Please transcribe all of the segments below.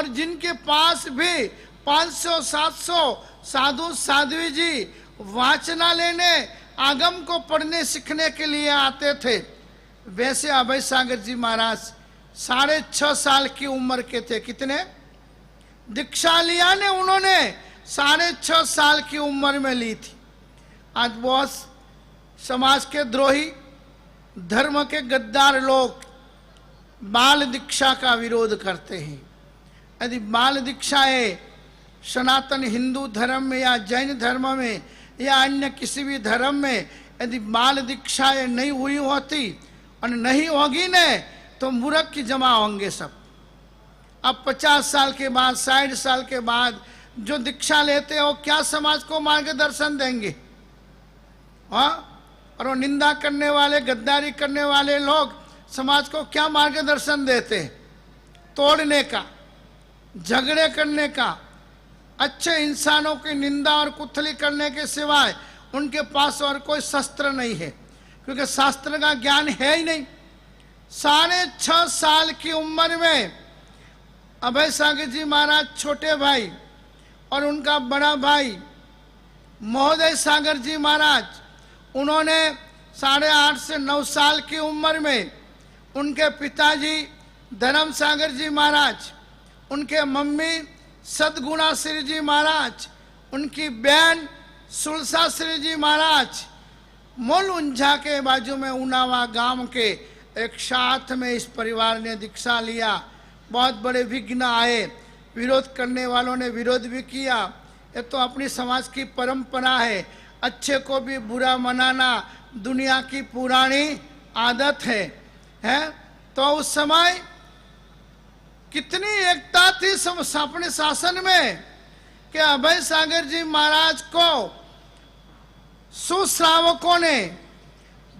और जिनके पास भी 500-700 साधु साध्वी जी वाचना लेने, आगम को पढ़ने सीखने के लिए आते थे, वैसे अभय सागर जी महाराज 6.5 साल की उम्र के थे। कितने? दीक्षा लिया ने उन्होंने 6.5 साल की उम्र में ली थी। आज बहुत समाज के द्रोही, धर्म के गद्दार लोग बाल दीक्षा का विरोध करते हैं। यदि बाल दीक्षाएं सनातन हिंदू धर्म में या जैन धर्म में या अन्य किसी भी धर्म में यदि बाल दीक्षाएं नहीं हुई होती और नहीं होगी न, तो मूर्ख की जमा होंगे सब। अब 50 साल के बाद, 60 साल के बाद जो दीक्षा लेते हो, क्या समाज को मार्गदर्शन देंगे? हाँ, और वो निंदा करने वाले, गद्दारी करने वाले लोग समाज को क्या मार्गदर्शन देते हैं? तोड़ने का, झगड़े करने का, अच्छे इंसानों की निंदा और कुथली करने के सिवाय उनके पास और कोई शस्त्र नहीं है, क्योंकि शास्त्र का ज्ञान है ही नहीं। 6.5 साल की उम्र में अभय सागर जी महाराज छोटे भाई और उनका बड़ा भाई महोदय सागर जी महाराज, उन्होंने 8.5 से 9 साल की उम्र में उनके पिताजी धर्म सागर जी महाराज, उनके मम्मी सदगुणा श्री जी महाराज, उनकी बहन सुलसा श्री जी महाराज मूल उंझा के बाजू में उनावा गांव के एक साथ में इस परिवार ने दीक्षा लिया। बहुत बड़े विघ्न आए, विरोध करने वालों ने विरोध भी किया। ये तो अपनी समाज की परंपरा है, अच्छे को भी बुरा मनाना दुनिया की पुरानी आदत है। तो उस समय कितनी एकता थी अपने शासन में कि अभय सागर जी महाराज को सुश्रावकों ने,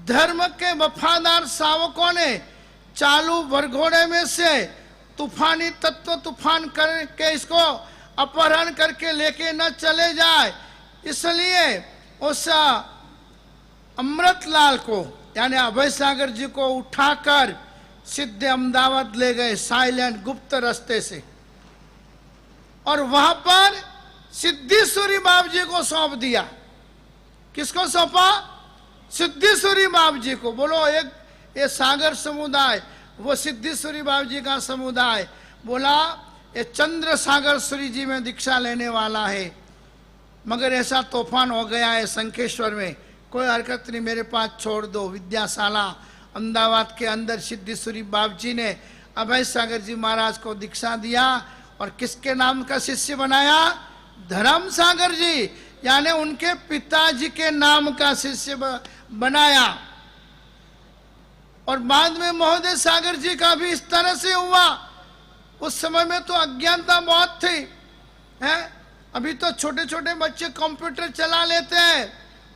धर्म के वफादार श्रावकों ने चालू वरघोड़े में से तूफानी तत्व तूफान करके इसको अपहरण करके लेके न चले जाए, इसलिए उस अमृतलाल को यानी अभय सागर जी को उठाकर सीधे अहमदाबाद ले गए, साइलेंट गुप्त रास्ते से, और वहां पर सिद्धेश्वरी बाबू जी को सौंप दिया। किसको सौंपा? सिद्धेश्वरी बाबू जी को। बोलो, एक ये सागर समुदाय, वो सिद्धेश्वरी बाबू जी का समुदाय। बोला ये चंद्र सागर श्री जी में दीक्षा लेने वाला है, मगर ऐसा तूफान हो गया है शंखेश्वर में, कोई हरकत नहीं, मेरे पास छोड़ दो। विद्याशाला अहमदाबाद के अंदर सिद्धेश्वरी बाबू जी ने अभय सागर जी महाराज को दीक्षा दिया और किसके नाम का शिष्य बनाया? धर्म सागर जी, यानी उनके पिताजी के नाम का शिष्य बनाया। और बाद में महोदय सागर जी का भी इस तरह से हुआ। उस समय में तो अज्ञानता बहुत थी, है? अभी तो छोटे छोटे बच्चे कंप्यूटर चला लेते हैं,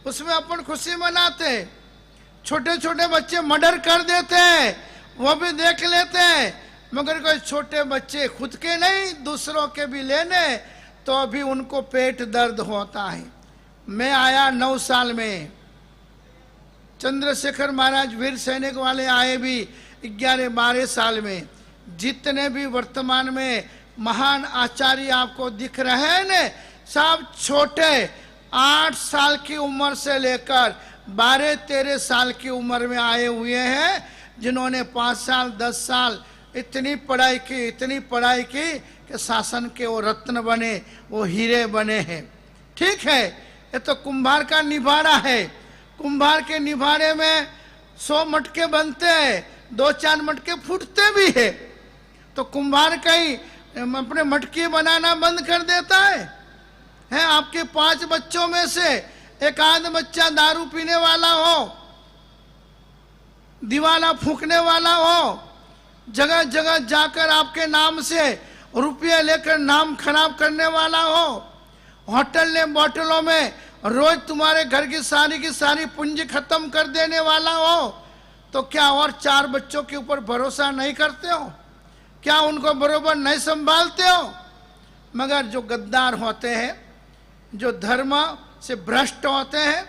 उसमें अपन खुशी मनाते हैं। छोटे छोटे बच्चे मर्डर कर देते हैं, वो भी देख लेते हैं, मगर कोई छोटे बच्चे खुद के नहीं दूसरों के भी लेने तो अभी उनको पेट दर्द होता है। मैं आया 9 साल में, चंद्रशेखर महाराज वीर सैनिक वाले आए भी 11-12 साल में। जितने भी वर्तमान में महान आचार्य आपको दिख रहे हैं न, सब छोटे 8 साल की उम्र से लेकर 12-13 साल की उम्र में आए हुए हैं, जिन्होंने 5 साल 10 साल इतनी पढ़ाई की कि शासन के वो रत्न बने, वो हीरे बने हैं। ठीक है, ये तो कुंभार का निभाड़ा है। कुंभार के निभाड़े में 100 मटके बनते हैं, 2-4 मटके फूटते भी है, तो कुंभार कहीं अपने मटकी बनाना बंद कर देता है? आपके 5 बच्चों में से एक आध बच्चा दारू पीने वाला हो, दीवाना फूंकने वाला हो, जगह जगह जाकर आपके नाम से रुपये लेकर नाम खराब करने वाला हो, होटल ने बोतलों में रोज तुम्हारे घर की सारी पूंजी खत्म कर देने वाला हो, तो क्या और 4 बच्चों के ऊपर भरोसा नहीं करते हो? क्या उनको बरोबर नहीं संभालते हो? मगर जो गद्दार होते हैं, जो धर्म से भ्रष्ट होते हैं,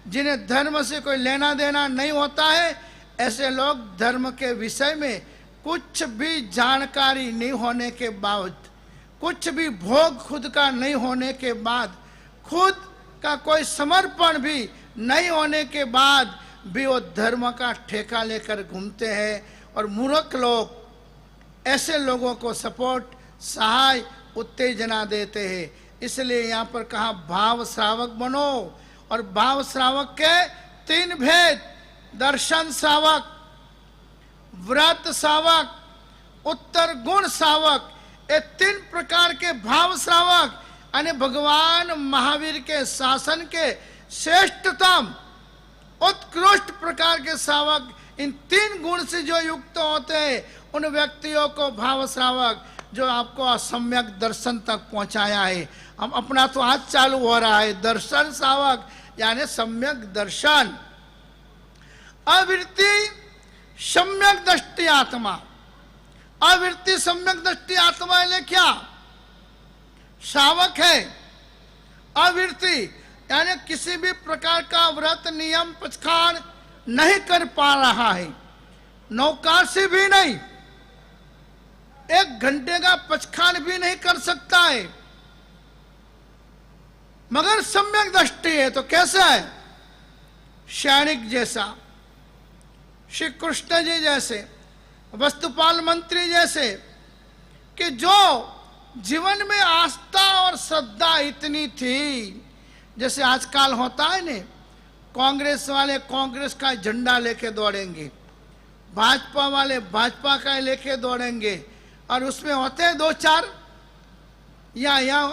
जिन्हें धर्म से कोई लेना देना नहीं होता है, ऐसे लोग धर्म के विषय में कुछ भी जानकारी नहीं होने के बावजूद कुछ भी भोग खुद का नहीं होने के बाद, खुद का कोई समर्पण भी नहीं होने के बाद भी वो धर्म का ठेका लेकर घूमते हैं और मूर्ख लोग ऐसे लोगों को सपोर्ट, सहाय, उत्तेजना देते हैं। इसलिए यहाँ पर कहा भाव श्रावक बनो। और भाव श्रावक के 3 भेद, दर्शन श्रावक, व्रत श्रावक, उत्तर गुण श्रावक, ये 3 प्रकार के भाव श्रावक यानी भगवान महावीर के शासन के श्रेष्ठतम उत्कृष्ट प्रकार के श्रावक, इन 3 गुण से जो युक्त होते हैं उन व्यक्तियों को भाव श्रावक, जो आपको असम्यक दर्शन तक पहुंचाया है। हम अपना तो आज चालू हो रहा है दर्शन श्रावक यानी सम्यक दर्शन। अवृत्ति सम्यक दृष्टि आत्मा, अवृत्ति सम्यक दृष्टि आत्मा ने क्या श्रावक है। अवृत्ति यानी किसी भी प्रकार का व्रत, नियम, पचखान नहीं कर पा रहा है, नौका से भी नहीं, 1 घंटे का पचखान भी नहीं कर सकता है, मगर सम्यक दृष्टि है। तो कैसा है? सैनिक जैसा, श्री कृष्ण जी जैसे, वस्तुपाल मंत्री जैसे, कि जो जीवन में आस्था और श्रद्धा इतनी थी, जैसे आजकल होता है ने, कांग्रेस वाले कांग्रेस का झंडा लेके दौड़ेंगे, भाजपा वाले भाजपा का लेके दौड़ेंगे, और उसमें होते हैं 2-4 या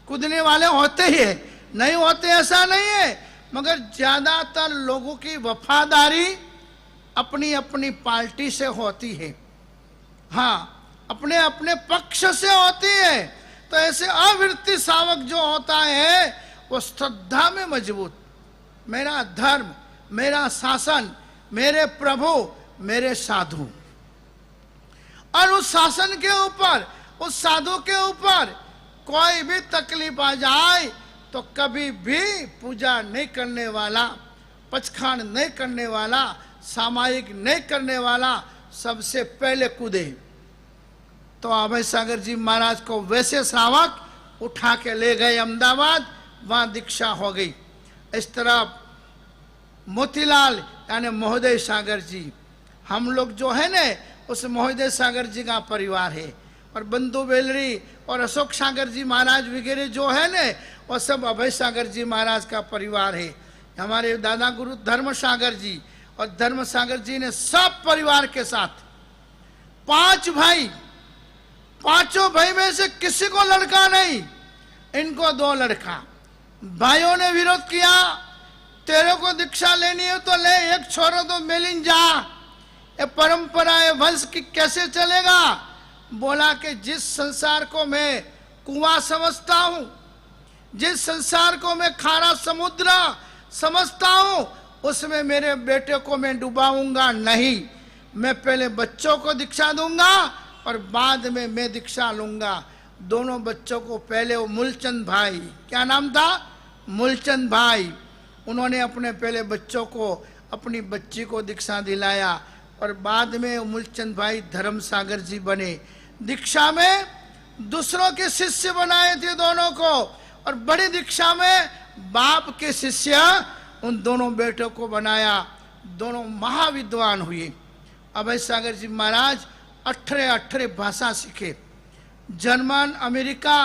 कूदने वाले होते ही है, नहीं होते ऐसा नहीं है, मगर ज्यादातर लोगों की वफादारी अपनी अपनी पार्टी से होती है, हाँ अपने अपने पक्ष से होती है। तो ऐसे अवृत्ति श्रावक जो होता है वो श्रद्धा में मजबूत, मेरा धर्म, मेरा शासन, मेरे प्रभु, मेरे साधु, और उस शासन के ऊपर, उस साधु के ऊपर कोई भी तकलीफ आ जाए तो कभी भी पूजा नहीं करने वाला, पचखान नहीं करने वाला, सामायिक नहीं करने वाला सबसे पहले कूदे। तो अभय सागर जी महाराज को वैसे श्रावक उठा के ले गए अहमदाबाद, वहां दीक्षा हो गई। इस तरफ मोतीलाल यानी महोदय सागर जी, हम लोग जो है ने उस महोदय सागर जी का परिवार है, और बंधु बेलरी और अशोक सागर जी महाराज वगैरह जो है ने वो सब अभय सागर जी महाराज का परिवार है। हमारे दादा गुरु धर्म सागर जी और धर्म सागर जी ने सब परिवार के साथ 5 भाई, 5 भाई में से किसी को लड़का नहीं, इनको 2 लड़का। भाइयों ने विरोध किया, तेरे को दीक्षा लेनी है तो ले, एक छोरो तो मिलिन जा, ये परंपरा है वंश की कैसे चलेगा। बोला कि जिस संसार को मैं कुआं समझता हूं, जिस संसार को मैं खारा समुद्र समझता हूं, उसमें मेरे बेटे को मैं डुबाऊंगा नहीं। मैं पहले बच्चों को दीक्षा दूंगा और बाद में मैं दीक्षा लूंगा। दोनों बच्चों को पहले, वो मूलचंद भाई, क्या नाम था, मूलचंद भाई, उन्होंने अपने पहले बच्चों को, अपनी बच्ची को दीक्षा दिलाया, और बाद में मूलचंद भाई धर्म सागर जी बने। दीक्षा में दूसरों के शिष्य बनाए थे दोनों को, और बड़ी दीक्षा में बाप के शिष्य उन दोनों बेटों को बनाया। दोनों महाविद्वान हुए। अभय सागर जी महाराज 18 भाषा सीखे, जर्मन, अमेरिका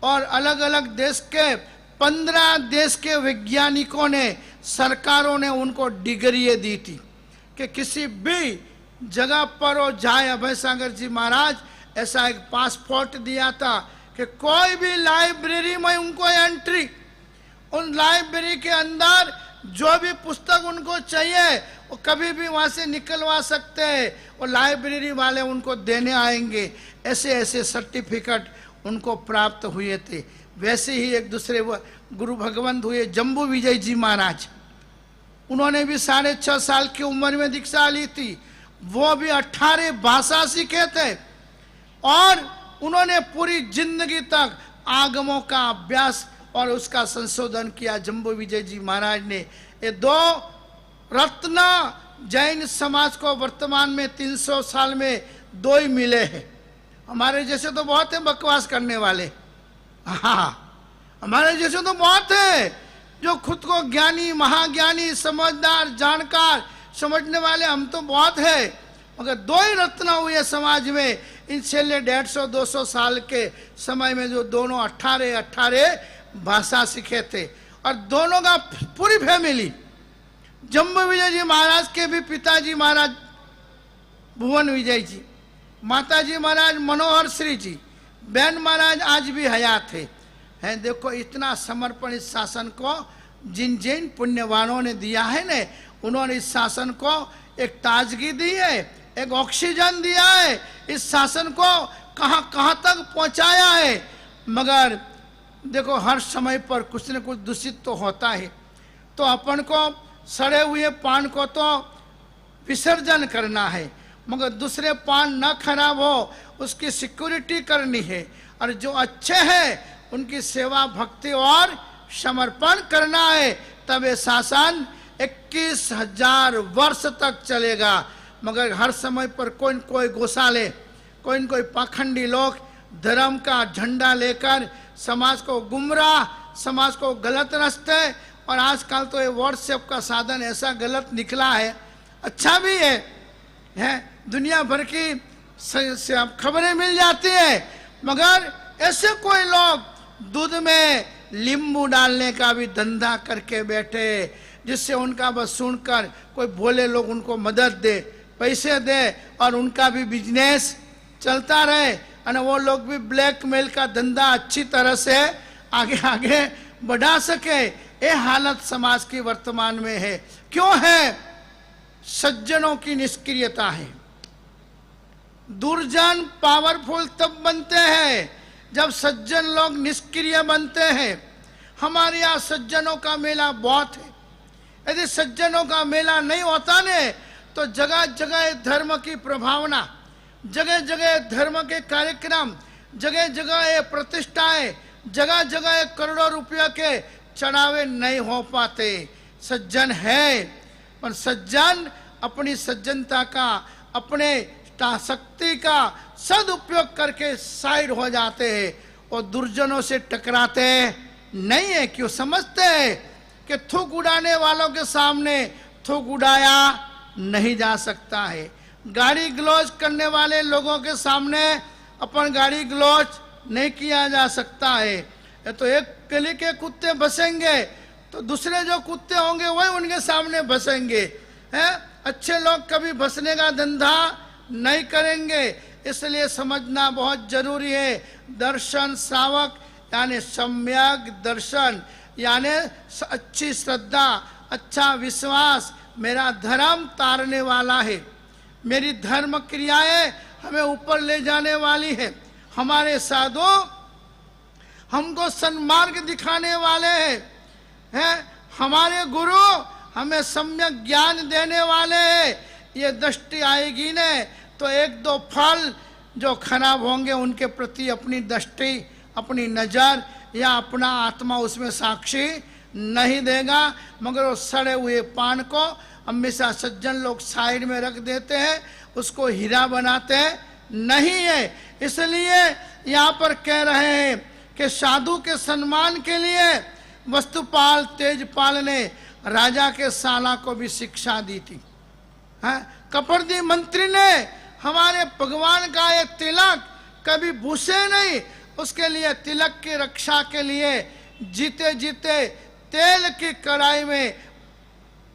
और अलग अलग देश के 15 देश के वैज्ञानिकों ने, सरकारों ने उनको डिग्री दी थी कि किसी भी जगह पर वो जाए। अभय सागर जी महाराज ऐसा एक पासपोर्ट दिया था कि कोई भी लाइब्रेरी में उनको एंट्री, उन लाइब्रेरी के अंदर जो भी पुस्तक उनको चाहिए वो कभी भी वहां से निकलवा सकते हैं, और लाइब्रेरी वाले उनको देने आएंगे। ऐसे ऐसे सर्टिफिकेट उनको प्राप्त हुए थे। वैसे ही एक दूसरे गुरु भगवंत हुए जम्बू विजय जी महाराज, उन्होंने भी 6.5 साल की उम्र में दीक्षा ली थी। वो भी 18 भाषा सीखे थे, और उन्होंने पूरी जिंदगी तक आगमों का अभ्यास और उसका संशोधन किया। जम्बू विजय जी महाराज ने ये 2 रत्न जैन समाज को वर्तमान में 300 साल में 2 ही मिले हैं। हमारे जैसे तो बहुत है बकवास करने वाले, हाँ हमारे जैसे तो बहुत है जो खुद को ज्ञानी, महाज्ञानी, समझदार, जानकार समझने वाले, हम तो बहुत है। मगर दो ही रत्न हुए समाज में इन छेले 150-200 साल के समय में, जो दोनों 18 भाषा सीखे थे, और दोनों का पूरी फैमिली, जम्मू विजय जी महाराज के भी पिताजी महाराज भुवन विजय जी, माताजी महाराज मनोहर श्री जी, बहन महाराज आज भी हयात थे हैं। देखो इतना समर्पण इस शासन को जिन जिन पुण्यवानों ने दिया है ने, उन्होंने इस शासन को एक ताजगी दी है, एक ऑक्सीजन दिया है, इस शासन को कहां कहां तक पहुंचाया है। मगर देखो हर समय पर कुछ न कुछ दूषित तो होता है, तो अपन को सड़े हुए पान को तो विसर्जन करना है, मगर दूसरे पान न खराब हो उसकी सिक्योरिटी करनी है, और जो अच्छे हैं उनकी सेवा, भक्ति और समर्पण करना है। तब ये शासन 21,000 वर्ष तक चलेगा। मगर हर समय पर कोई न कोई गोसाले, कोई न कोई पाखंडी लोग धर्म का झंडा लेकर समाज को गुमराह, समाज को गलत रास्ते, और आजकल तो ये व्हाट्सएप का साधन ऐसा गलत निकला है, अच्छा भी है दुनिया भर की खबरें मिल जाती है। मगर ऐसे कोई लोग दूध में नींबू डालने का भी धंधा करके बैठे, जिससे उनका बस सुनकर कोई भोले लोग उनको मदद दे, पैसे दे, और उनका भी बिजनेस चलता रहे, और वो लोग भी ब्लैकमेल का धंधा अच्छी तरह से आगे आगे बढ़ा सके। ये हालत समाज की वर्तमान में है। क्यों है? सज्जनों की निष्क्रियता है। दुर्जन पावरफुल तब बनते हैं जब सज्जन लोग निष्क्रिय बनते हैं। हमारे यहाँ सज्जनों का मेला बहुत है। यदि सज्जनों का मेला नहीं होता ने, तो जगह जगह धर्म की प्रभावना, जगह जगह धर्म के कार्यक्रम, जगह जगह प्रतिष्ठाएं, जगह जगह करोड़ों रुपया के चढ़ावे नहीं हो पाते। सज्जन है, पर सज्जन अपनी सज्जनता का, अपने शक्ति का सदुपयोग करके साइड हो जाते हैं और दुर्जनों से टकराते नहीं है। क्यों? समझते हैं कि थूक उड़ाने वालों के सामने थूक उड़ाया नहीं जा सकता है। गाड़ी ग्लोज करने वाले लोगों के सामने अपन गाड़ी ग्लोज नहीं किया जा सकता है। तो एक गली के कुत्ते बसेंगे तो दूसरे जो कुत्ते होंगे वही उनके सामने बसेंगे, हैं? अच्छे लोग कभी बसने का धंधा नहीं करेंगे। इसलिए समझना बहुत जरूरी है। दर्शन श्रावक यानी सम्यक दर्शन, यानी अच्छी श्रद्धा, अच्छा विश्वास मेरा धर्म तारने वाला है, मेरी धर्म क्रियाएं हमें ऊपर ले जाने वाली है। हमारे साधु हमको सन्मार्ग दिखाने वाले हैं, हमारे गुरु हमें सम्यक ज्ञान देने वाले हैं। ये दृष्टि आएगी ने तो एक दो फल जो खराब होंगे उनके प्रति अपनी दृष्टि, अपनी नज़र या अपना आत्मा उसमें साक्षी नहीं देगा। मगर वो सड़े हुए पान को हमेशा सज्जन लोग साइड में रख देते हैं, उसको हीरा बनाते नहीं है। इसलिए यहाँ पर कह रहे हैं कि साधु के सम्मान के लिए वस्तुपाल तेजपाल ने राजा के साला को भी शिक्षा दी थी। कपरदी मंत्री ने हमारे भगवान का ये तिलक कभी भूसे नहीं, उसके लिए तिलक की रक्षा के लिए जीते जीते तेल की कढ़ाई में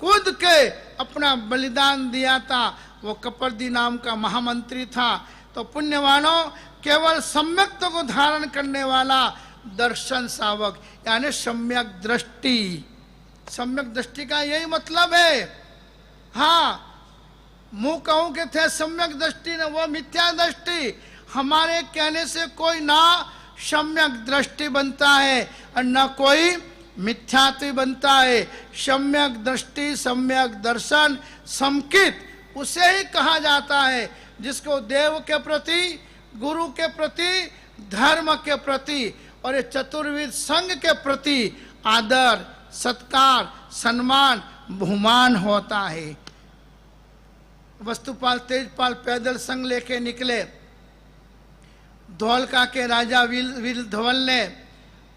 कूद के अपना बलिदान दिया था। वो कपरदी नाम का महामंत्री था। तो पुण्यवानों, केवल सम्यक्त को धारण करने वाला दर्शन सावक यानी सम्यक दृष्टि, सम्यक दृष्टि का यही मतलब है। हाँ, मुंह कहूं के थे सम्यक दृष्टि न वो मिथ्या दृष्टि। हमारे कहने से कोई ना सम्यक दृष्टि बनता है और न कोई मिथ्यात्व बनता है। सम्यक दृष्टि, सम्यक दर्शन, समकित उसे ही कहा जाता है जिसको देव के प्रति, गुरु के प्रति, धर्म के प्रति और ये चतुर्विध संघ के प्रति आदर, सत्कार, सम्मान, बहुमान होता है। वस्तुपाल तेजपाल पैदल संग लेके निकले। धौलका के राजा वीर धवल ने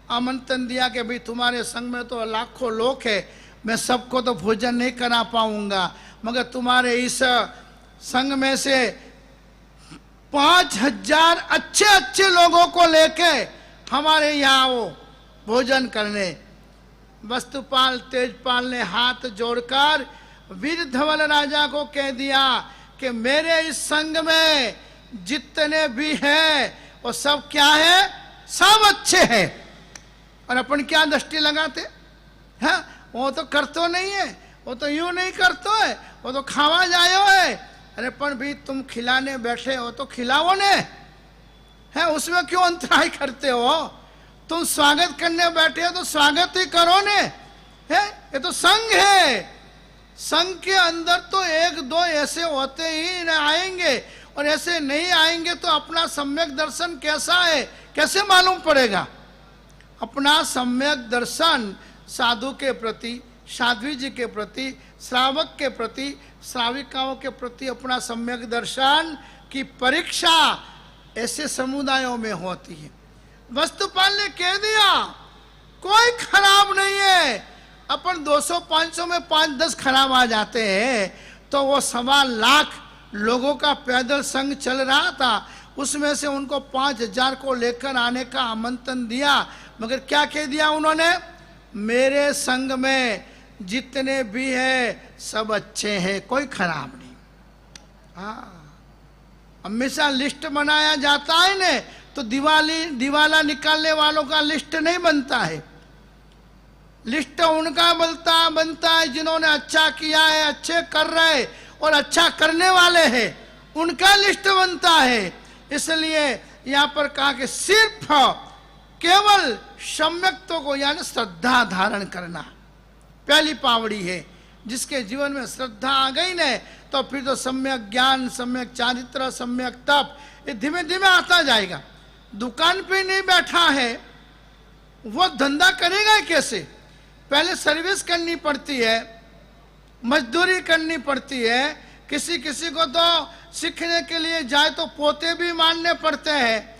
आमंत्रण दिया कि भाई तुम्हारे संग में तो लाखों लोग हैं, मैं सबको तो भोजन नहीं करा पाऊंगा, मगर तुम्हारे इस संग में से 5000 अच्छे अच्छे लोगों को लेके हमारे यहाँ आओ भोजन करने। वस्तुपाल तेजपाल ने हाथ जोड़कर वीर धवल राजा को कह दिया कि मेरे इस संग में जितने भी हैं वो सब क्या है, सब अच्छे हैं। और अपन क्या दृष्टि लगाते हैं, वो तो करतो नहीं है, वो तो यूं नहीं करतो है, वो तो खावा जायो है। अरे पण भी तुम खिलाने बैठे हो तो खिलाओ ने, है उसमें क्यों अंतराय करते हो? तुम स्वागत करने बैठे हो तो स्वागत ही करो ने, है ये तो संघ है। संघ के अंदर तो एक दो ऐसे होते ही न आएंगे, और ऐसे नहीं आएंगे तो अपना सम्यक दर्शन कैसा है कैसे मालूम पड़ेगा? अपना सम्यक दर्शन साधु के प्रति, साध्वी जी के प्रति, श्रावक के प्रति, श्राविकाओं के प्रति अपना सम्यक दर्शन की परीक्षा ऐसे समुदायों में होती है। वस्तुपाल ने कह दिया कोई खराब नहीं है। अपन 200-500 में 5-10 खराब आ जाते हैं, तो वो 1.25 लाख लोगों का पैदल संघ चल रहा था, उसमें से उनको 5000 को लेकर आने का आमंत्रण दिया। मगर क्या कह दिया उन्होंने, मेरे संघ में जितने भी हैं सब अच्छे हैं, कोई खराब नहीं। हाँ, हमेशा लिस्ट बनाया जाता है ने तो दिवाला निकालने वालों का लिस्ट नहीं बनता है। लिस्ट उनका बनता है जिन्होंने अच्छा किया है, अच्छे कर रहे और अच्छा करने वाले हैं, उनका लिस्ट बनता है। इसलिए यहाँ पर कहा कि सिर्फ केवल सम्यक्तों को यानी श्रद्धा धारण करना पहली पावड़ी है। जिसके जीवन में श्रद्धा आ गई न तो फिर तो सम्यक ज्ञान, सम्यक चारित्र, सम्यक तप ये धीमे धीमे आता जाएगा। दुकान पे नहीं बैठा है वो धंधा करेगा कैसे? पहले सर्विस करनी पड़ती है, मजदूरी करनी पड़ती है। किसी किसी को तो सीखने के लिए जाए तो पोते भी मारने पड़ते हैं।